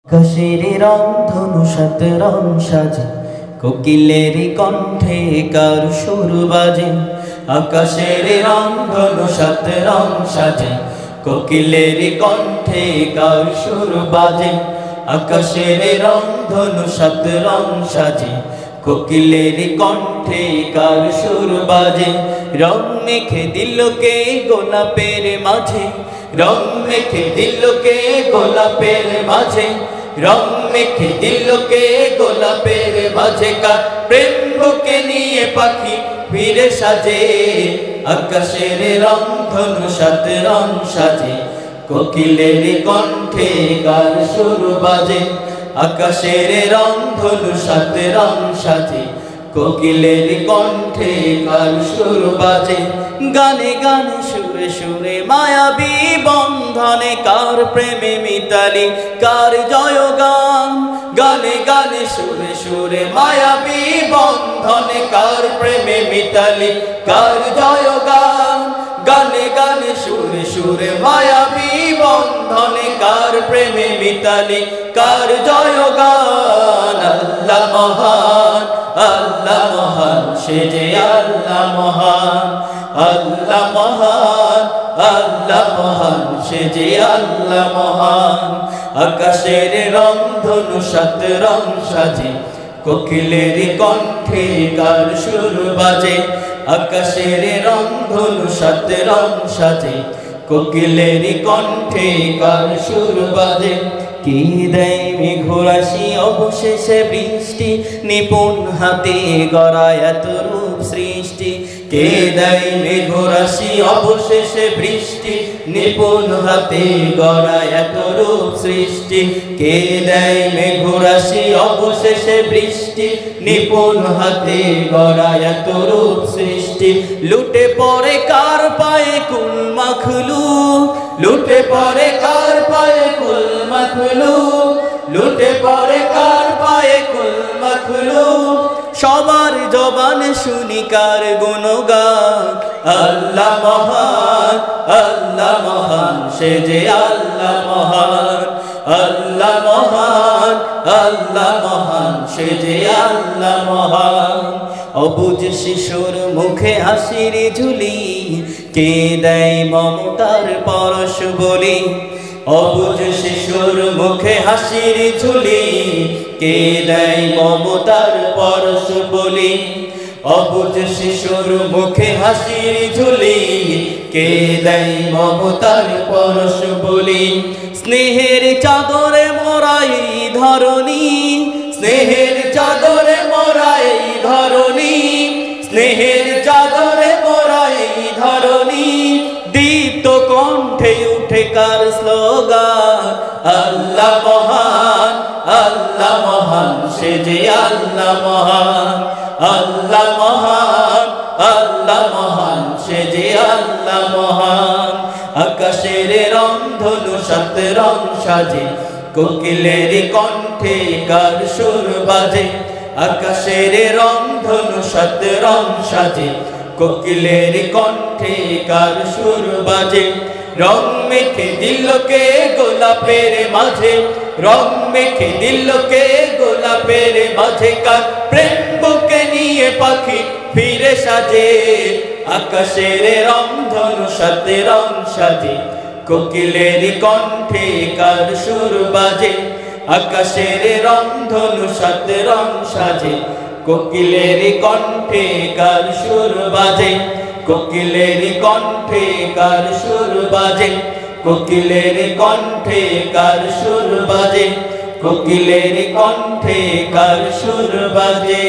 আকাশের রং ধনু সাত রং সাজে, কোকিলের কণ্ঠে কার সুর বাজে। আকাশের রং ধনু সাত রং সাজে, কোকিলের কণ্ঠে কার সুর বাজে। আকাশের রং ধনু সাত রং সাজে, কোকিলের কণ্ঠে কার সুর বাজে। রং মেখে দিলকে গোলাপের মাঝে, রং মেখে দিলকে গোলাপের মাঝে, রং মেখে দিলকে গোলাপের মাঝে। কার প্রেম বুকে নিয়ে পাখি ফিরে সাজে। আকাশের রং ধনু সাত রং সাজে, কোকিলের কণ্ঠে কার সুর বাজে। আকাশের রং ধনু সাত রং সাজে, কোকিলের কণ্ঠে কার সুর বাজে। গানে গানে সুরে সুরে মায়াবী বন্ধনে কার প্রেমে মিতালি কার জয়গান। গানে গানে সুরে সুরে মায়াবী বন্ধনে কার প্রেমে মিতালি কার জয়গান। গানে গানে সুরে সুরে মায়াবী বন্ধনে কার প্রেমে মিতালি কার জয়গান। আল্লাহ মহান, আল্লাহ মহান, সে যে আল্লাহ মহান। আল্লাহ মহান, আল্লাহ মহান, সে যে আল্লাহ মহান। আকাশের রং ধনু সাত রং সাজে, কোকিলের কণ্ঠে কার সুর বাজে। আকাশের রং ধনু সাত রং সাজে, কোকিলের কণ্ঠে কার সুর বাজে। কি দেয় মেঘরাশি অবশেষে বৃষ্টি, নিপুণ হাতে গড়া এত রূপ সৃষ্টি। কে দেয় মেঘরাশি অবশেষে বৃষ্টি, নিপুণ হাতে গড়া এত রূপ সৃষ্টি। কে দেয় মেঘরাশি অবশেষে বৃষ্টি, নিপুণ হাতে গড়া এত রূপ সৃষ্টি। লুটে পড়ে কার পায়ে কুল মাখলু, লুটে পড়ে কার পায়ে কুল মাখলু, লুটে পড়ে কার পায়ে কুল মাখলু। সবার জবানে শুনি কার গুণগান। আল্লাহ মহান, আল্লাহ মহান, সে যে আল্লাহ মহান। আল্লাহ মহান, আল্লাহ মহান, সে যে আল্লাহ মহান। অবুঝ শিশুর মুখে হাসির ঝুলি, কে দেয় মমতার পরশ বলি। অবুঝ শিশুর মুখে হাসির ঝুলি, কে দেয় মমতার পরশ বলি। অবুঝ শিশুর মুখে হাসির ঝুলি, কে দেয় মমতার পরশ বলি। স্নেহের চাদরে মোরাই ধরণী, স্নেহের চাদরে মোরাই ধরণী, স্নেহের চাদরে মোরাই ধরণী। দীপ্ত কণ্ঠে উঠে কার স্লোগান। আল্লাহ মহান, আল্লাহ মহান, সে যে আল্লাহ মহান। আল্লাহ মহান, আল্লাহ মহান, সে যে আল্লাহ মহান। আকাশের রং ধনু সাত রং সাজে, কোকিলের কণ্ঠে কার সুর বাজে। আকাশের রং ধনু সাত রং সাজে, কোকিলের কণ্ঠে কার সুর বাজে। রং মেখে দিলকে গোলাপের মাঝে, রং মেখে দিলকে গোলাপের মাঝে। কার প্রেম বুকে নিয়ে পাখি ফিরে সাজে। আকাশের রং ধনু সাত রং সাজে, কোকিলের কণ্ঠে কার সুর বাজে। আকাশের রং ধনু সাত রং সাজে, কোকিলের কণ্ঠে কার সুর বাজে। কোকিলের কণ্ঠে কার সুর বাজে, কোকিলের কণ্ঠে কার সুর বাজে। কোকিলের কণ্ঠে কার সুর বাজে।